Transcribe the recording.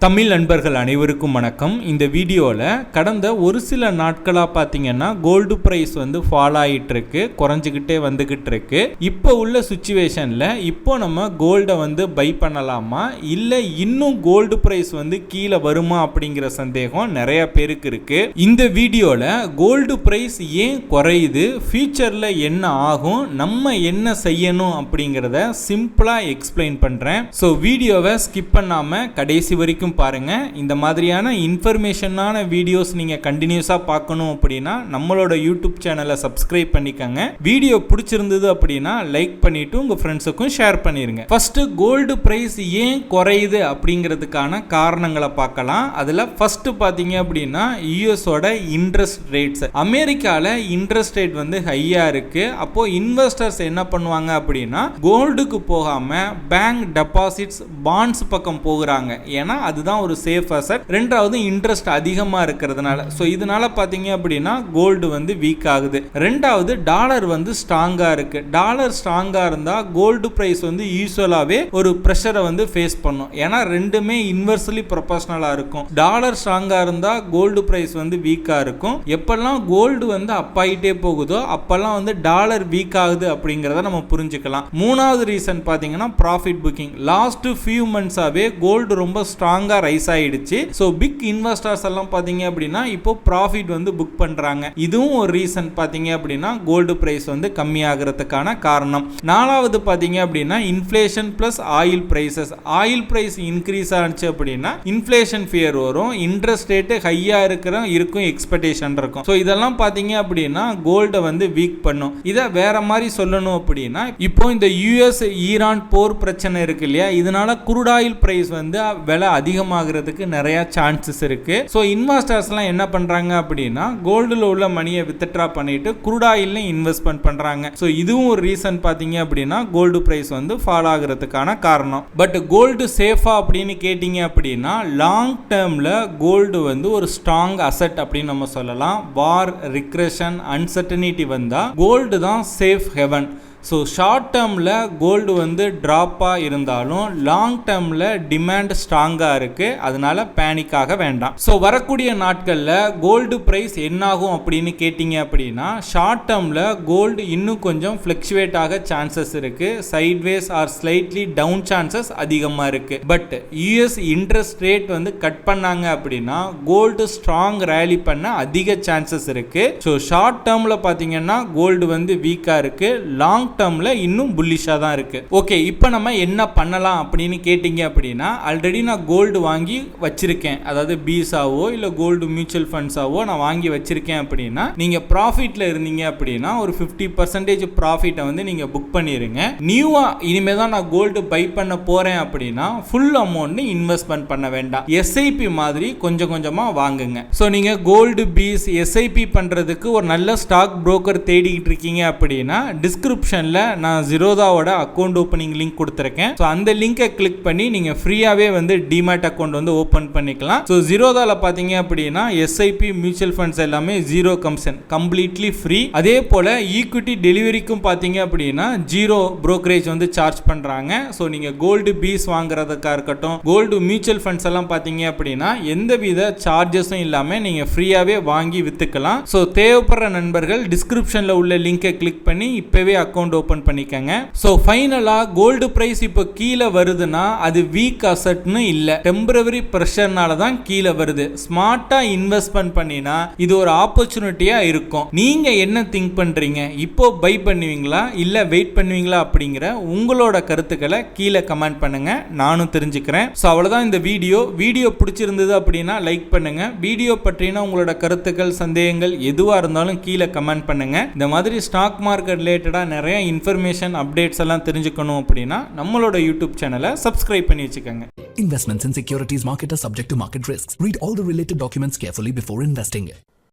தமிழ் நண்பர்கள் அனைவருக்கும் வணக்கம். இந்த வீடியோவில் கடந்த ஒரு சில நாட்களாக பார்த்தீங்கன்னா கோல்டு ப்ரைஸ் வந்து ஃபால் ஆகிட்டு இருக்கு, குறைஞ்சிக்கிட்டே வந்துக்கிட்டு இருக்கு. இப்போ உள்ள சுச்சுவேஷனில் இப்போ நம்ம கோல்டை வந்து பை பண்ணலாமா இல்லை இன்னும் கோல்டு ப்ரைஸ் வந்து கீழே வருமா அப்படிங்கிற சந்தேகம் நிறைய பேருக்கு இருக்கு. இந்த வீடியோவில் கோல்டு ப்ரைஸ் ஏன் குறையுது, ஃபியூச்சரில் என்ன ஆகும், நம்ம என்ன செய்யணும் அப்படிங்கிறத சிம்பிளாக எக்ஸ்பிளைன் பண்ணுறேன். ஸோ வீடியோவை ஸ்கிப் பண்ணாமல் கடைசி வரைக்கும் பாருங்க. இந்த மாதிரியான இன்ஃபர்மேஷனான வீடியோஸ் நீங்க கண்டினியூஸா பார்க்கணும் அப்படின்னா நம்மளோட யூடியூப் சேனலை சப்ஸ்கிரைப் பண்ணிக்கங்க. வீடியோ பிடிச்சிருந்தது அப்படின்னா லைக் பண்ணிட்டு உங்க ஃப்ரெண்ட்ஸுக்கும் ஷேர் பண்ணிருங்க. ஃபர்ஸ்ட் கோல்டு பிரைஸ் ஏன் குறையுது அப்படிங்கிறதுக்கான காரணங்களை பார்க்கலாம். அதுல ஃபர்ஸ்ட் பாத்தீங்க அப்படின்னா யூஎஸோட இன்ட்ரெஸ்ட் ரேட்ஸ். அமெரிக்கால இன்ட்ரெஸ்ட் ரேட் வந்து ஹையா இருக்கு. அப்போ இன்வெஸ்டர்ஸ் என்ன பண்ணுவாங்க அப்படின்னா கோல்டுக்கு போகாம பேங்க் டெபாசிட்ஸ் பாண்ட்ஸ் பக்கம் போகிறாங்க. ஏன்னா அதுதான் ஒரு சேஃப் அசெட். ரெண்டாவது இன்ட்ரெஸ்ட் அதிகமா இருக்கிறதுனால. ஸோ இதனால பாத்தீங்க அப்படின்னா கோல்டு வந்து வீக் ஆகுது. ரெண்டாவது டாலர் வந்து ஸ்ட்ராங்கா இருக்கு. டாலர் ஸ்ட்ராங்கா இருந்தா கோல்டு பிரைஸ் வந்து யூசுவலாவே ஒரு பிரஷரை வந்து ஃபேஸ் பண்ணும். ஏன்னா ரெண்டுமே இன்வெர்ஸ்லி ப்ரொபோஷனலா இருக்கும். டாலர் ஸ்ட்ராங்கா இருந்தா கோல்டு பிரைஸ் வந்து வீக்கா இருக்கும். எப்பெல்லாம் கோல்டு வந்து அப் ஆகிட்டே போகுதோ அப்பெல்லாம் வந்து டாலர் வீக் ஆகுது அப்படிங்கிறத நம்ம புரிஞ்சுக்கலாம். மூணாவது ரீசன் பாத்தீங்கன்னா ப்ராஃபிட் புக்கிங். லாஸ்ட் ஃபியூ மந்த்ஸாவே கோல்டு ரொம்ப ஸ்ட்ராங்கா ரைஸ் ஆயிடுச்சு. சோ பிக் இன்வெஸ்டர்ஸ் எல்லாம் பாத்தீங்க அப்படின்னா இப்போ ப்ராஃபிட் வந்து புக் பண்றாங்க. இதுவும் ஒரு ரீசன் பாத்தீங்க அப்படின்னா கோல்டு பிரைஸ் வந்து கம்மி ஆகிறதுக்கான காரணம். நாலாவது பாத்தீங்க அப்படின்னா inflation plus oil prices. Oil price increase ஆச்சு அப்படின்னா இன்ஃப்ளேஷன் ஃபியர் வரும். இன்ட்ரெஸ்ட் ரேட் ஹையா இருக்கும் எக்ஸ்பெக்டேஷன் இருக்கும். சோ இதெல்லாம் பாத்தீங்க அப்படின்னா கோல்டை வந்து வீக் பண்ணும். இதை வேற மாதிரி சொல்லணும் அப்படின்னா இப்போ இந்த யுஎஸ் ஈரான் போர் பிரச்சனை இருக்கு இல்லையா, இதனால குரூட் ஆயில் பிரைஸ் வந்து விலை அதிகமாகிறதுக்கு நிறைய சான்சஸ் இருக்கு. சோ இன்வெஸ்டர்ஸ்லாம் என்ன பண்றாங்க அப்படின்னா கோல்டுல உள்ள மணியை வித்ட்ரா பண்ணிட்டு குரூட் ஆயில்ல இன்வெஸ்ட்மென்ட் பண்றாங்க. சோ இதுவும் ஒரு ரீசன் பாத்தீங்க அப்படின்னா கோல்டு பிரைஸ் வந்து ஃபால் ஆகிறதுக்கான காரணம். பட் கோல்டு சேஃபா அப்படின்னு கேட்டீங்க அப்படின்னா லாங் டேர்ம்ல கோல்டு வந்து ஒரு ஸ்ட்ராங் அசெட் அப்படின்னு நம்ம சொல்லலாம். வார், ரிக்ரெஷன், அன்சர்டனிட்டி வந்தா கோல்டு தான் சேஃப் ஹெவன். ஸோ ஷார்ட் டேர்மில் கோல்டு வந்து ட்ராப்பாக இருந்தாலும் லாங் டேர்மில் டிமாண்ட் ஸ்ட்ராங்காக இருக்குது. அதனால பேனிக் ஆக வேண்டாம். ஸோ வரக்கூடிய நாட்களில் கோல்டு ப்ரைஸ் என்னாகும் அப்படின்னு கேட்டிங்க அப்படின்னா ஷார்ட் டேர்மில் கோல்டு இன்னும் கொஞ்சம் ஃப்ளக்சுவேட் ஆக சான்சஸ் இருக்குது. Sideways or slightly down chances அதிகமாக இருக்குது. பட் யூஎஸ் இன்ட்ரெஸ்ட் ரேட் வந்து கட் பண்ணாங்க அப்படின்னா கோல்டு ஸ்ட்ராங் ரேலி பண்ண அதிக சான்சஸ் இருக்குது. ஸோ ஷார்ட் டேர்மில் பார்த்தீங்கன்னா கோல்டு வந்து வீக்காக இருக்குது. லாங் டேர்ம்ல இன்னும் புல்லிஷா தான் இருக்கு. ஓகே, இப்போ நம்ம என்ன பண்ணலாம் அப்படின்னு கேட்டிங்க அப்படின்னா ஆல்ரெடி நான் கோல்டு வாங்கி வச்சிருக்கேன். அதாவது பீஸாவோ இல்லை கோல்டு மியூச்சுவல் ஃபண்ட்ஸாவோ நான் வாங்கி வச்சிருக்கேன் அப்படின்னா நீங்க ப்ராஃபிட்ல இருந்தீங்க அப்படின்னா ஒரு 50% ப்ராஃபிட்டை வந்து நீங்க புக் பண்ணிருங்க. நியூவா இனிமே தான் நான் கோல்டு பை பண்ண போறேன் அப்படின்னா ஃபுல் அமௌண்ட் இன்வெஸ்ட்மெண்ட் பண்ண வேண்டாம். எஸ்ஐபி மாதிரி கொஞ்சம் கொஞ்சமா வாங்குங்க. ஸோ நீங்க கோல்டு பீஸ் எஸ்ஐபி பண்றதுக்கு ஒரு நல்ல ஸ்டாக் புரோக்கர் தேடிக்கிட்டு இருக்கீங்க அப்படின்னா டிஸ்கிரிப்ஷன் நான் ஜீரோதாவோட அக்கவுண்ட் ஓபனிங் லிங்க் கொடுத்திருக்கேன். சோ அந்த லிங்கை கிளிக் பண்ணி நீங்க ஃப்ரீயாவே வந்து டிமேட் அக்கவுண்ட் வந்து ஓபன் பண்ணிக்கலாம். சோ ஜீரோதால பாத்தீங்க அப்படின்னா எஸ்ஐபி மியூச்சுவல் ஃபண்ட்ஸ் எல்லாமே ஜீரோ கமிஷன், கம்ப்ளீட்லி ஃப்ரீ. அதே போல ஈக்விட்டி டெலிவரிக்கும் பாத்தீங்க அப்படின்னா ஜீரோ புரோக்கரேஜ் வந்து சார்ஜ் பண்றாங்க. சோ நீங்க கோல்டு பீஸ் வாங்குறதுக்கா இருக்கட்டும், கோல்டு மியூச்சுவல் ஃபண்ட்ஸ் எல்லாம் பாத்தீங்க அப்படின்னா எந்தவித சார்ஜஸும் இல்லாம நீங்க ஃப்ரீயாவே வாங்கி வித்துக்கலாம். சோ தேவைப்படுற நண்பர்கள் டிஸ்கிரிப்ஷன்ல உள்ள லிங்கை கிளிக் பண்ணி இப்பவே அக்கவுண்ட் ஓபன் பண்ணிக்கங்க. சோ ஃபைனலா கோல்டு பிரைஸ் இப்போ கீழே வருதுன்னா அது வீக் அசெட்னு இல்ல, டெம்பரரி பிரஷர்னால தான் கீழே வருது. ஸ்மார்ட்டா இன்வெஸ்ட்மென்ட் பண்ணினா இது ஒரு ஆப்பர்ச்சுனிட்டியா இருக்கும். நீங்க என்ன திங்க் பண்றீங்க? இப்போ பை பண்ணுவீங்களா இல்ல வெயிட் பண்ணுவீங்களா அப்படிங்கிற உங்களோட கருத்துக்களை கீழே கமெண்ட் பண்ணுங்க, நானும் தெரிஞ்சுக்கிறேன். சோ அவ்வளவுதான் இந்த வீடியோ பிடிச்சிருந்தது அப்படின்னா லைக் பண்ணுங்க. வீடியோ பற்றின உங்களோட கருத்துக்கள், சந்தேகங்கள் எதுவா இருந்தாலும் கீழே கமெண்ட் பண்ணுங்க. இந்த மாதிரி ஸ்டாக் மார்க்கெட் ரிலேட்டடா நிறைய இன்ஃபர்மேஷன் அப்டேட்ஸ் எல்லாம் தெரிஞ்சுக்கணும் அப்படின்னா நம்மளோட யூடியூப் சேனலை சப்ஸ்கிரைப் பண்ணி வச்சுக்கோங்க. Investments in securities market are subject to market risks. Read all the related documents carefully before investing.